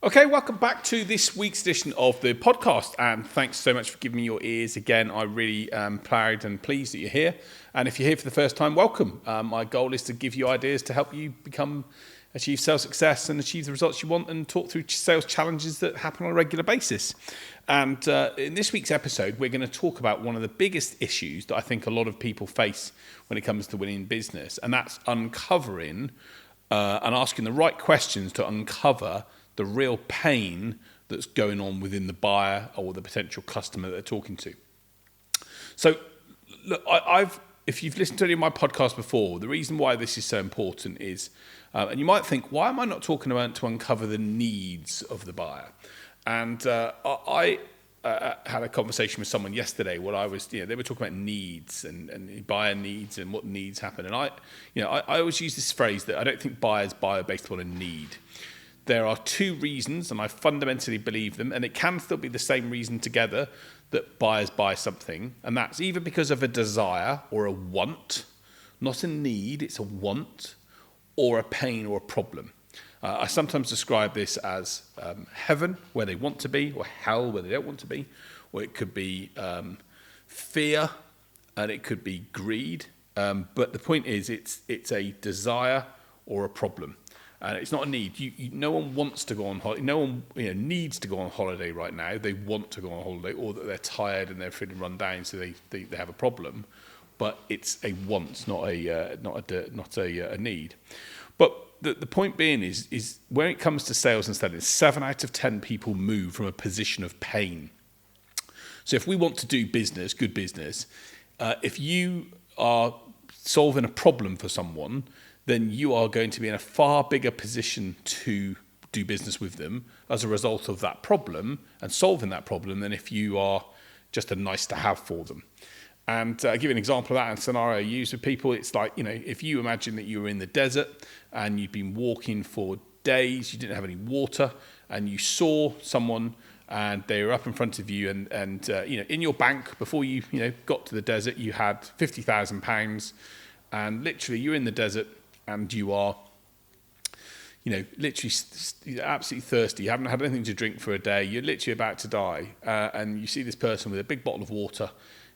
Okay, welcome back to this week's edition of the podcast, and thanks so much for giving me your ears again. I really am proud and pleased that you're here, and if you're here for the first time, welcome. My goal is to give you ideas to help you achieve sales success and achieve the results you want, and talk through sales challenges that happen on a regular basis. And in this week's episode, we're going to talk about one of the biggest issues that I think a lot of people face when it comes to winning business, and that's uncovering and asking the right questions to uncover the real pain that's going on within the buyer or the potential customer that they're talking to. So, look, if you've listened to any of my podcasts before, the reason why this is so important is, and you might think, why am I not talking about to uncover the needs of the buyer? And I had a conversation with someone yesterday where they were talking about needs and buyer needs and what needs happen. And I always use this phrase that I don't think buyers buy based upon a need. There are two reasons, and I fundamentally believe them, and it can still be the same reason together, that buyers buy something, and that's either because of a desire or a want, not a need, it's a want, or a pain or a problem. I sometimes describe this as heaven, where they want to be, or hell, where they don't want to be, or it could be fear, and it could be greed, but the point is it's a desire or a problem. And it's not a need. No one wants to go on holiday. No one needs to go on holiday right now. They want to go on holiday, or that they're tired and they're feeling run down, so they have a problem. But it's a want, not a need. But the point being is when it comes to sales and selling, 7 out of 10 people move from a position of pain. So if we want to do business, good business, if you are solving a problem for someone, then you are going to be in a far bigger position to do business with them as a result of that problem and solving that problem than if you are just a nice to have for them. And I'll give you an example of that in a scenario I use with people. It's like, if you imagine that you were in the desert and you've been walking for days, you didn't have any water, and you saw someone and they were up in front of you, and in your bank before you got to the desert, you had £50,000, and literally you're in the desert and you are, literally absolutely thirsty. You haven't had anything to drink for a day. You're literally about to die. And you see this person with a big bottle of water,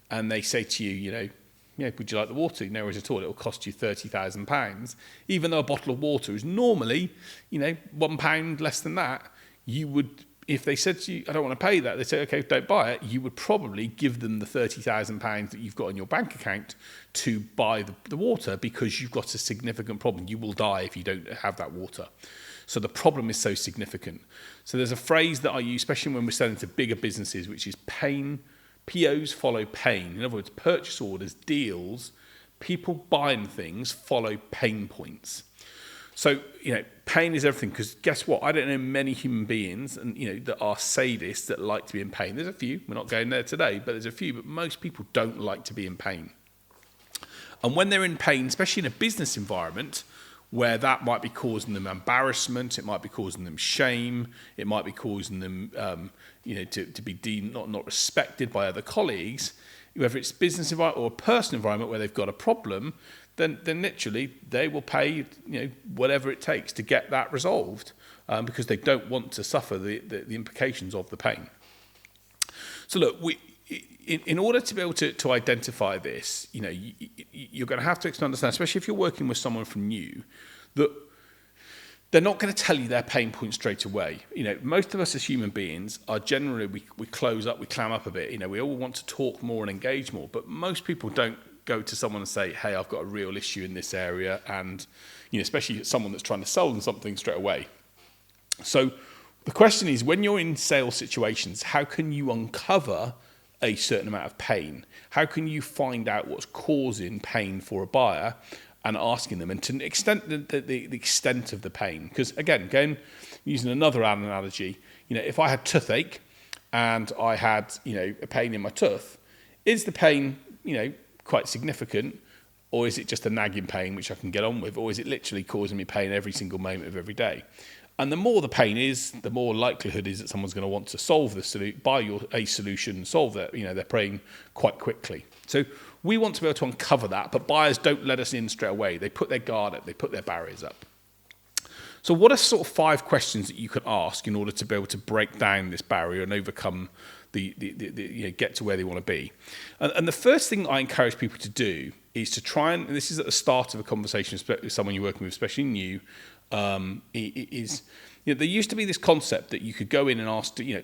and they say to you, would you like the water? No worries at all. It'll cost you £30,000. Even though a bottle of water is normally, £1 less than that, you would, if they said to you, I don't want to pay that, they say, okay, don't buy it, you would probably give them the £30,000 that you've got in your bank account to buy the water, because you've got a significant problem. You will die if you don't have that water. So the problem is so significant. So there's a phrase that I use, especially when we're selling to bigger businesses, which is pain. POs follow pain. In other words, purchase orders, deals, people buying things follow pain points. So, pain is everything, because guess what? I don't know many human beings that are sadists that like to be in pain. There's a few. We're not going there today, but there's a few. But most people don't like to be in pain. And when they're in pain, especially in a business environment, where that might be causing them embarrassment, it might be causing them shame, it might be causing them, to be deemed not respected by other colleagues, whether it's business environment or a personal environment where they've got a problem, then literally they will pay whatever it takes to get that resolved, because they don't want to suffer the implications of the pain. So look, in order to be able to identify this, you're going to have to understand, especially if you're working with someone from new, that they're not going to tell you their pain point straight away. Most of us as human beings are generally, we close up, we clam up a bit. We all want to talk more and engage more, but most people don't go to someone and say, hey, I've got a real issue in this area, and especially someone that's trying to sell them something straight away. So the question is, when you're in sales situations, how can you uncover a certain amount of pain? How can you find out what's causing pain for a buyer and asking them, and to the extent the extent of the pain? Because again, using another analogy, if I had toothache and I had a pain in my tooth, is the pain quite significant, or is it just a nagging pain which I can get on with, or is it literally causing me pain every single moment of every day? And the more the pain is, the more likelihood is that someone's going to want to solve a solution, solve their pain quite quickly. So we want to be able to uncover that, but buyers don't let us in straight away. They put their guard up, they put their barriers up. So what are sort of 5 questions that you can ask in order to be able to break down this barrier and overcome get to where they want to be? And the first thing I encourage people to do is to try and this is at the start of a conversation with someone you're working with, especially new, there used to be this concept that you could go in and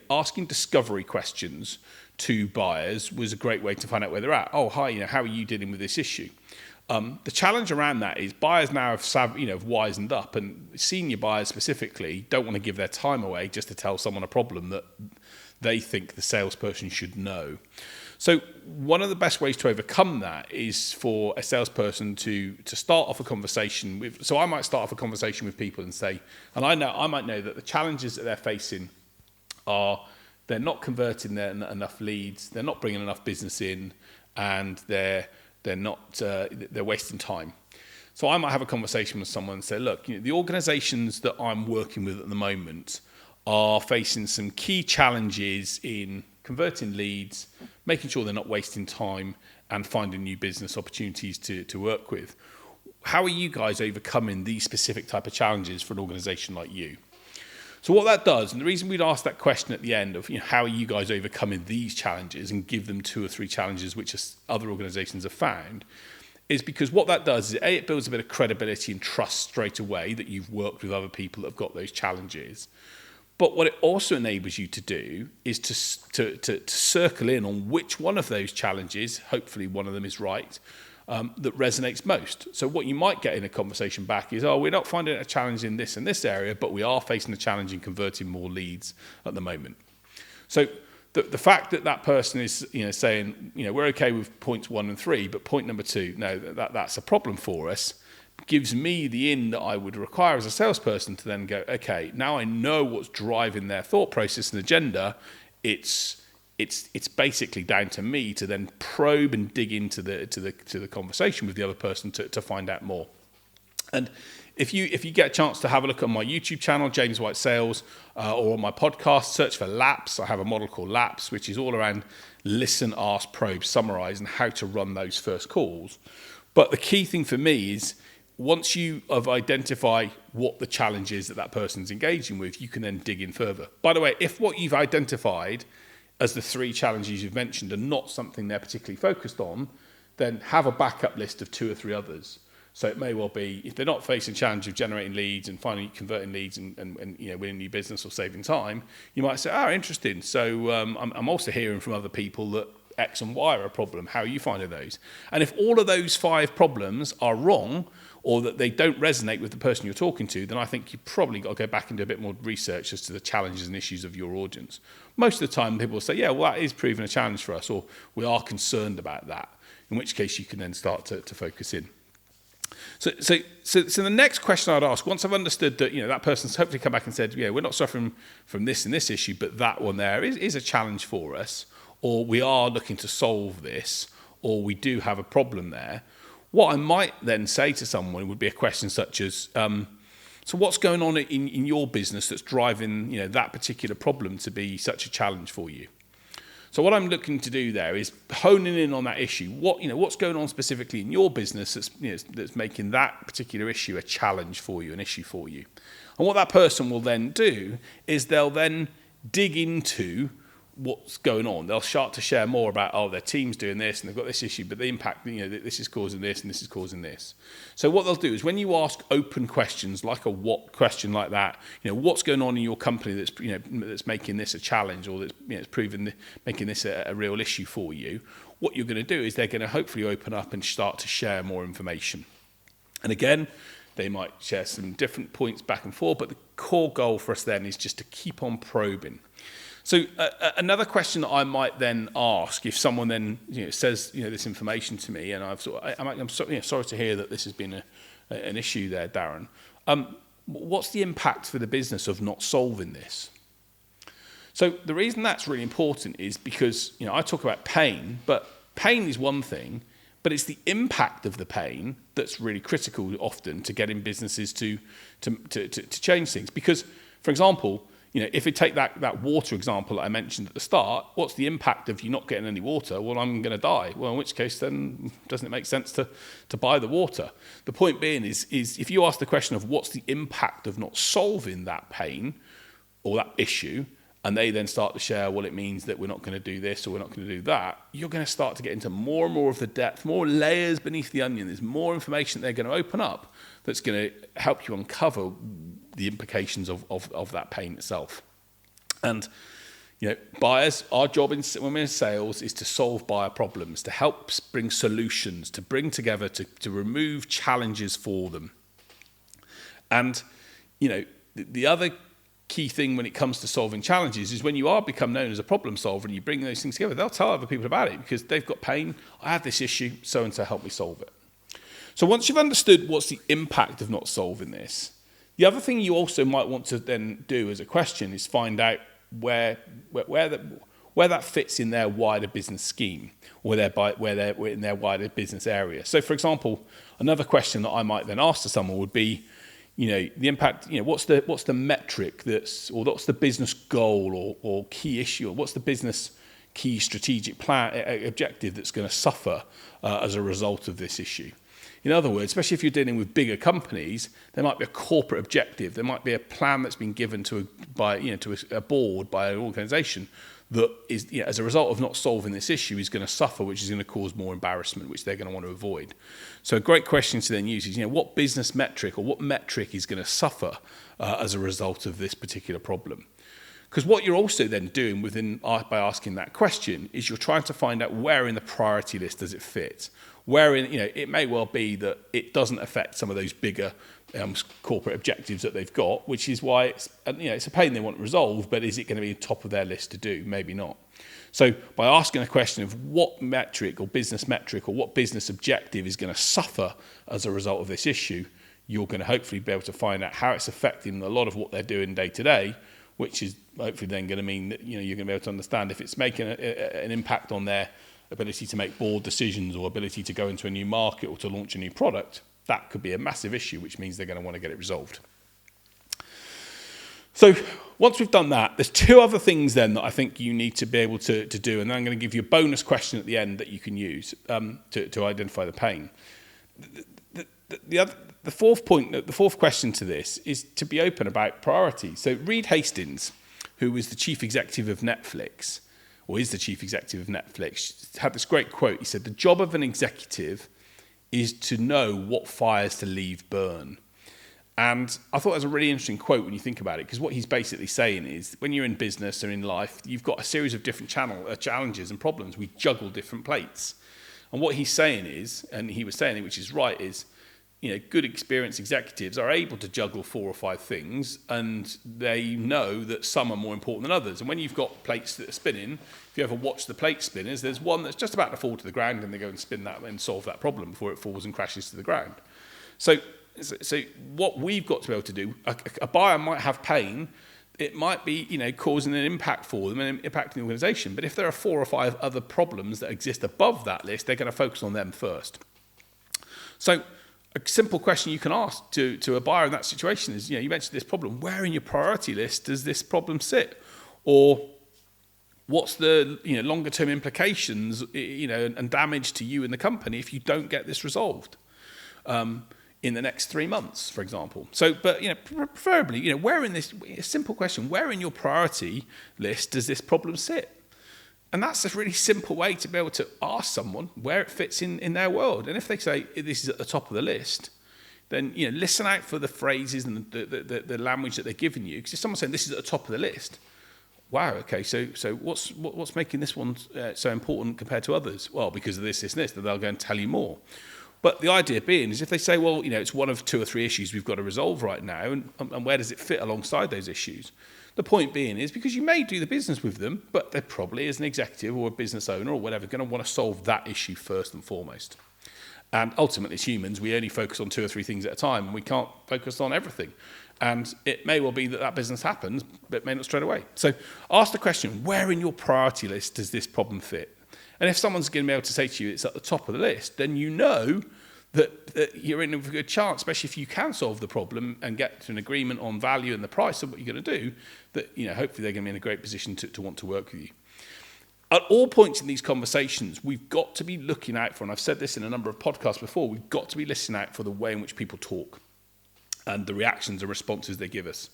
asking discovery questions to buyers was a great way to find out where they're at. Oh, hi, how are you dealing with this issue? The challenge around that is buyers now have wisened up, and senior buyers specifically don't want to give their time away just to tell someone a problem that they think the salesperson should know. So one of the best ways to overcome that is for a salesperson to start off a conversation with. So I might start off a conversation with people and say, and I might know that the challenges that they're facing are they're not converting enough leads, they're not bringing enough business in, and they're wasting time. So I might have a conversation with someone and say, look, the organizations that I'm working with at the moment are facing some key challenges in converting leads, making sure they're not wasting time, and finding new business opportunities to work with. How are you guys overcoming these specific type of challenges for an organization like you? So what that does, and the reason we'd ask that question at the end of how are you guys overcoming these challenges, and give them 2 or 3 challenges which other organizations have found, is because what that does is it builds a bit of credibility and trust straight away that you've worked with other people that have got those challenges. But what it also enables you to do is to circle in on which one of those challenges, hopefully one of them is right, that resonates most. So what you might get in a conversation back is, we're not finding a challenge in this and this area, but we are facing a challenge in converting more leads at the moment. So the fact that person is saying, we're okay with points 1 and 3, but point number 2, no, that's a problem for us, gives me the in that I would require as a salesperson to then go, okay, now I know what's driving their thought process and agenda. It's basically down to me to then probe and dig into the conversation with the other person to find out more. And if you get a chance to have a look at my YouTube channel, James White Sales, or on my podcast, search for LAPS. I have a model called LAPS, which is all around listen, ask, probe, summarize, and how to run those first calls. But the key thing for me is once you have identified what the challenge is that person's engaging with, you can then dig in further. By the way, if what you've identified as the 3 challenges you've mentioned are not something they're particularly focused on, then have a backup list of 2 or 3 others. So it may well be, if they're not facing a challenge of generating leads and finally converting leads and winning new business or saving time, you might say, interesting. So I'm also hearing from other people that X and Y are a problem. How are you finding those? And if all of those 5 problems are wrong, or that they don't resonate with the person you're talking to, then I think you've probably got to go back and do a bit more research as to the challenges and issues of your audience. Most of the time, people will say, yeah, well, that is proving a challenge for us, or we are concerned about that, in which case you can then start to focus in. So the next question I'd ask, once I've understood that that person's hopefully come back and said, we're not suffering from this and this issue, but that one there is a challenge for us, or we are looking to solve this, or we do have a problem there. What I might then say to someone would be a question such as, so what's going on in your business that's driving that particular problem to be such a challenge for you? So what I'm looking to do there is honing in on that issue. What's going on specifically in your business that's making that particular issue a challenge for you, an issue for you. And what that person will then do is they'll then dig into what's going on. They'll start to share more about, their team's doing this and they've got this issue, but the impact, this is causing this and this is causing this. So what they'll do is when you ask open questions, like a what question like that, what's going on in your company that's making this a challenge, or that's making this a real issue for you, what you're going to do is they're going to hopefully open up and start to share more information. And again, they might share some different points back and forth, but the core goal for us then is just to keep on probing. So another question that I might then ask if someone then says this information to me, and I'm sorry to hear that this has been an issue there, Darren. What's the impact for the business of not solving this? So the reason that's really important is because I talk about pain, but pain is one thing, but it's the impact of the pain that's really critical often to getting businesses to change things. Because, for example, if we take that water example that I mentioned at the start, what's the impact of you not getting any water? Well, I'm going to die. Well, in which case, then doesn't it make sense to buy the water? The point being is if you ask the question of what's the impact of not solving that pain or that issue, and they then start to share, well, it means that we're not going to do this or we're not going to do that, you're going to start to get into more and more of the depth, more layers beneath the onion. There's more information they're going to open up that's going to help you uncover the implications of that pain itself. And buyers, our job when we're in sales is to solve buyer problems, to help bring solutions, to bring together, to remove challenges for them. And the other key thing when it comes to solving challenges is when you are become known as a problem solver and you bring those things together, they'll tell other people about it because they've got pain. I have this issue, so and so help me solve it. So once you've understood what's the impact of not solving this, the other thing you also might want to then do as a question is find out where that fits in their wider business scheme, or where they're in their wider business area. So, for example, another question that I might then ask to someone would be, the impact. What's the metric or what's the business goal or key issue, or what's the business key strategic plan objective that's going to suffer as a result of this issue? In other words, especially if you're dealing with bigger companies, there might be a corporate objective. There might be a plan that's been given to a board by an organisation that is, as a result of not solving this issue, is going to suffer, which is going to cause more embarrassment, which they're going to want to avoid. So a great question to then use is, what business metric or what metric is going to suffer as a result of this particular problem? Because what you're also then doing by asking that question is you're trying to find out where in the priority list does it fit. It may well be that it doesn't affect some of those bigger corporate objectives that they've got, which is why it's a pain they want to resolve, but is it going to be top of their list to do? Maybe not. So by asking a question of what metric or what business objective is going to suffer as a result of this issue, you're going to hopefully be able to find out how it's affecting a lot of what they're doing day to day, which is hopefully then going to mean that you're going to be able to understand if it's making an impact on their ability to make board decisions or ability to go into a new market or to launch a new product. That could be a massive issue, which means they're going to want to get it resolved. So once we've done that, there's two other things then that I think you need to be able to do, and then I'm going to give you a bonus question at the end that you can use to identify the pain. The fourth question to this is to be open about priorities. So Reed Hastings, who was the chief executive of Netflix, or is the chief executive of Netflix, had this great quote. He said, "The job of an executive is to know what fires to leave burn." And I thought that was a really interesting quote when you think about it, because what he's basically saying is when you're in business or in life, you've got a series of different challenges and problems. We juggle different plates. And what he's saying is, and he was saying it, which is right, is good experienced executives are able to juggle 4 or 5 things, and they know that some are more important than others. And when you've got plates that are spinning, if you ever watch the plate spinners, there's one that's just about to fall to the ground, and they go and spin that and solve that problem before it falls and crashes to the ground. So what we've got to be able to do, a buyer might have pain. It might be, causing an impact for them and impacting the organisation. But if there are 4 or 5 other problems that exist above that list, they're going to focus on them first. So a simple question you can ask to a buyer in that situation is, you mentioned this problem. Where in your priority list does this problem sit? Or what's the longer term implications, and damage to you and the company if you don't get this resolved in the next 3 months, for example? So, but preferably, where in this, a simple question, where in your priority list does this problem sit? And that's a really simple way to be able to ask someone where it fits in their world. And if they say this is at the top of the list, then listen out for the phrases and the language that they're giving you. Because if someone's saying this is at the top of the list, wow, okay, so what's making this one so important compared to others? Well, because of this, that they'll go and tell you more. But the idea being is if they say, well, it's one of 2 or 3 issues we've got to resolve right now, and where does it fit alongside those issues? The point being is because you may do the business with them, but they're probably, as an executive or a business owner or whatever, going to want to solve that issue first and foremost. And ultimately, as humans, we only focus on 2 or 3 things at a time, and we can't focus on everything. And it may well be that business happens, but it may not straight away. So ask the question, where in your priority list does this problem fit? And if someone's going to be able to say to you it's at the top of the list, then that you're in a good chance, especially if you can solve the problem and get to an agreement on value and the price of what you're going to do, that hopefully they're going to be in a great position to want to work with you. At all points in these conversations, we've got to be looking out for, and I've said this in a number of podcasts before, we've got to be listening out for the way in which people talk and the reactions and responses they give us.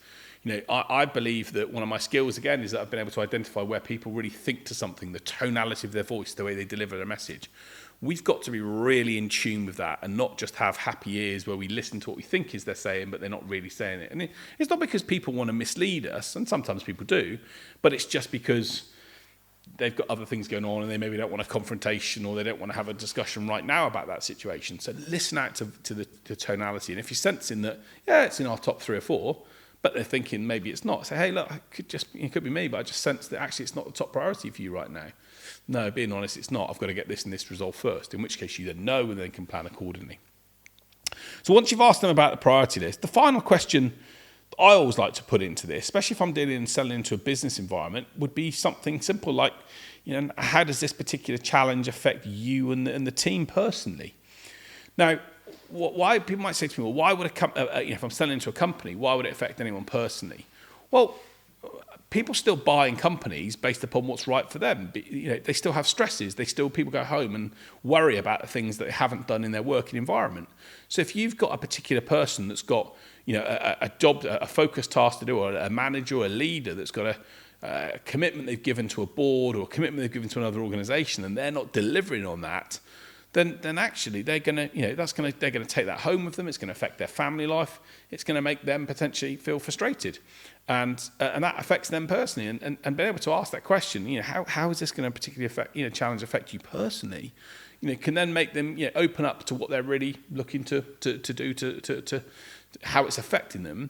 I believe that one of my skills, again, is that I've been able to identify where people really think to something, the tonality of their voice, the way they deliver their message. We've got to be really in tune with that and not just have happy ears where we listen to what we think is they're saying, but they're not really saying it. And it's not because people want to mislead us, and sometimes people do, but it's just because they've got other things going on and they maybe don't want a confrontation, or they don't want to have a discussion right now about that situation. So listen out to the tonality. And if you're sensing that, it's in our top 3 or 4, but they're thinking maybe it's not, say, hey, look, it could be me, but I just sense that actually it's not the top priority for you right now. No, being honest, it's not. I've got to get this and this resolved first, in which case you then know and then can plan accordingly. So once you've asked them about the priority list, the final question I always like to put into this, especially if I'm dealing and selling into a business environment, would be something simple like, how does this particular challenge affect you and the team personally? Now, why people might say to me, well, why would if I'm selling into a company, why would it affect anyone personally? Well, people still buy in companies based upon what's right for them. They still have stresses. People go home and worry about the things that they haven't done in their working environment. So if you've got a particular person that's got a job, a focused task to do, or a manager or a leader that's got a commitment they've given to a board or a commitment they've given to another organisation, and they're not delivering on that, then actually they're going to take that home with them. It's going to affect their family life. It's going to make them potentially feel frustrated, and that affects them personally. And being able to ask that question, how is this going to particularly affect challenge affect you personally? Can then make them open up to what they're really looking to do to how it's affecting them.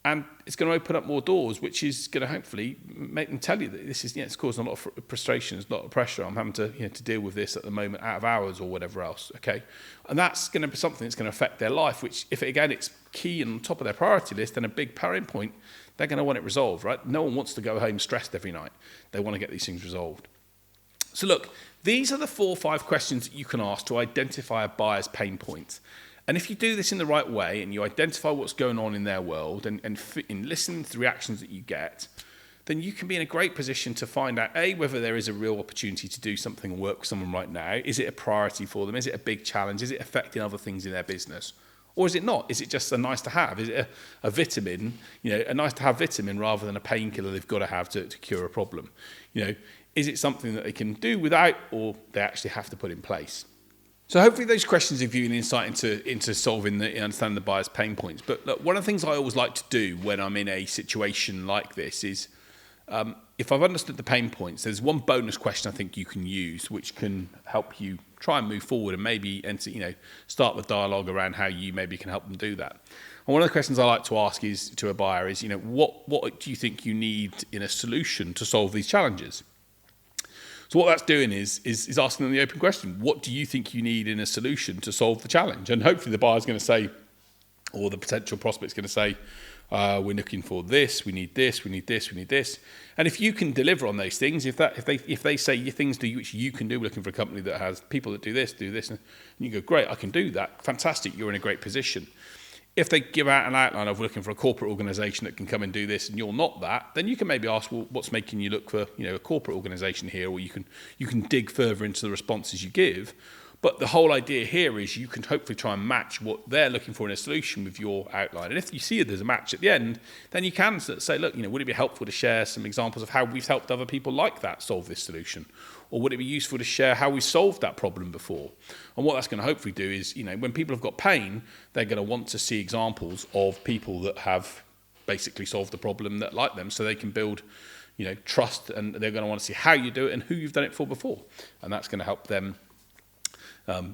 And it's going to open up more doors, which is going to hopefully make them tell you that this is, it's causing a lot of frustration, it's a lot of pressure. I'm having to, to deal with this at the moment out of hours or whatever else. Okay, and that's going to be something that's going to affect their life. Which, if it's key and on top of their priority list and a big pain point, they're going to want it resolved, right? No one wants to go home stressed every night. They want to get these things resolved. So look, these are the 4 or 5 questions that you can ask to identify a buyer's pain points. And if you do this in the right way and you identify what's going on in their world and in listening to the reactions that you get, then you can be in a great position to find out, A, whether there is a real opportunity to do something and work with someone right now. Is it a priority for them? Is it a big challenge? Is it affecting other things in their business? Or is it not? Is it just a nice to have? Is it a vitamin, a nice to have vitamin rather than a painkiller they've got to have to cure a problem? Is it something that they can do without, or they actually have to put in place? So hopefully those questions give you an insight into solving understanding the buyer's pain points. But look, one of the things I always like to do when I'm in a situation like this is, if I've understood the pain points, there's one bonus question I think you can use, which can help you try and move forward and maybe start the dialogue around how you maybe can help them do that. And one of the questions I like to ask to a buyer is, what do you think you need in a solution to solve these challenges? So what that's doing is asking them the open question: what do you think you need in a solution to solve the challenge? And hopefully the buyer's going to say, or the potential prospect's going to say, we're looking for this, we need this, we need this, we need this. And if you can deliver on those things, if they say things to you which you can do, we're looking for a company that has people that do this, and you go, great, I can do that, fantastic, you're in a great position. If they give out an outline of looking for a corporate organisation that can come and do this, and you're not that, then you can maybe ask, well, what's making you look for a corporate organisation here? Or you can dig further into the responses you give. But the whole idea here is you can hopefully try and match what they're looking for in a solution with your outline. And if you see there's a match at the end, then you can say, look, would it be helpful to share some examples of how we've helped other people like that solve this solution? Or would it be useful to share how we solved that problem before? And what that's going to hopefully do is, when people have got pain, they're going to want to see examples of people that have basically solved the problem that like them, so they can build, trust, and they're going to want to see how you do it and who you've done it for before. And that's going to help them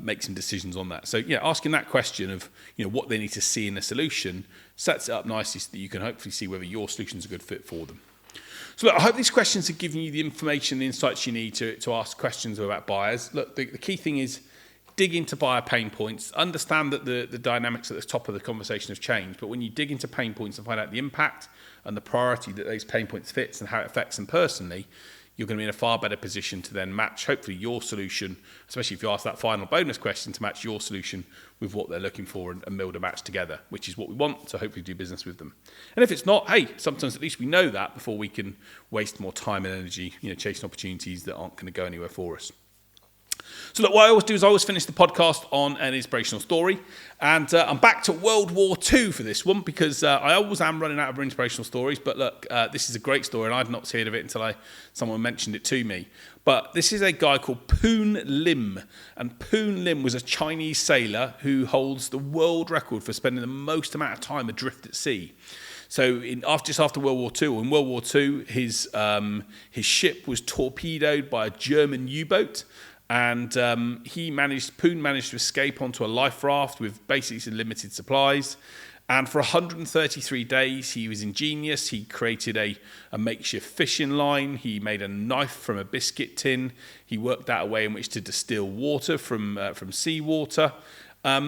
make some decisions on that. So, asking that question of, what they need to see in a solution sets it up nicely so that you can hopefully see whether your solution's a good fit for them. So look, I hope these questions have given you the information, the insights you need to ask questions about buyers. Look, the key thing is dig into buyer pain points. Understand that the dynamics at the top of the conversation have changed, but when you dig into pain points and find out the impact and the priority that those pain points fits and how it affects them personally, you're going to be in a far better position to then match, hopefully, your solution, especially if you ask that final bonus question, to match your solution with what they're looking for and build a match together, which is what we want, to hopefully do business with them. And if it's not, hey, sometimes at least we know that before we can waste more time and energy, chasing opportunities that aren't going to go anywhere for us. So look, what I always do is I always finish the podcast on an inspirational story. And I'm back to World War II for this one, because I always am running out of inspirational stories. But look, this is a great story, and I'd not heard of it until someone mentioned it to me. But this is a guy called Poon Lim. And Poon Lim was a Chinese sailor who holds the world record for spending the most amount of time adrift at sea. So just after World War II, in World War II, his ship was torpedoed by a German U-boat. And Poon managed to escape onto a life raft with basically some limited supplies. And for 133 days, he was ingenious. He created a makeshift fishing line. He made a knife from a biscuit tin. He worked out a way in which to distill water from seawater.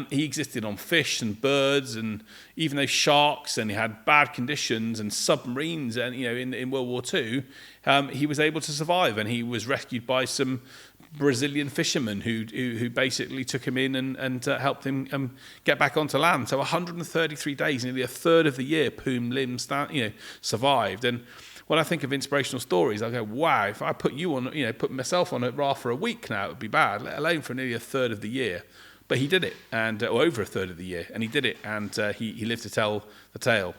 He existed on fish and birds, and even though sharks, and he had bad conditions and submarines, and in World War II, he was able to survive, and he was rescued by some Brazilian fishermen who basically took him in and helped him get back onto land. So 133 days, nearly a third of the year, Poon Lim survived. And when I think of inspirational stories, I go, wow, if I put myself on a raft for a week now, it would be bad, let alone for nearly a third of the year. But he did it, or over a third of the year, and he did it, and he lived to tell the tale.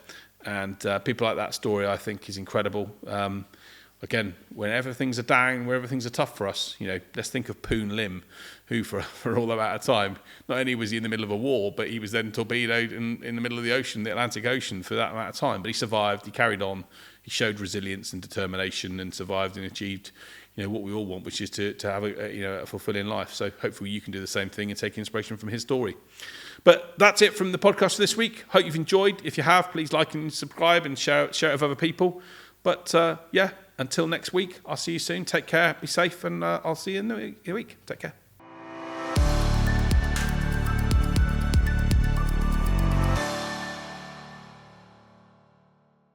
And people like that story, I think, is incredible. Again, whenever things are down, wherever things are tough for us, let's think of Poon Lim, who for all that amount of time, not only was he in the middle of a war, but he was then torpedoed in the middle of the ocean, the Atlantic Ocean, for that amount of time. But he survived, he carried on, he showed resilience and determination, and survived and achieved what we all want, which is to have a fulfilling life. So hopefully you can do the same thing and take inspiration from his story. But that's it from the podcast for this week. Hope you've enjoyed. If you have, please like and subscribe and share it with other people. But until next week, I'll see you soon. Take care, be safe, and I'll see you in a week. Take care.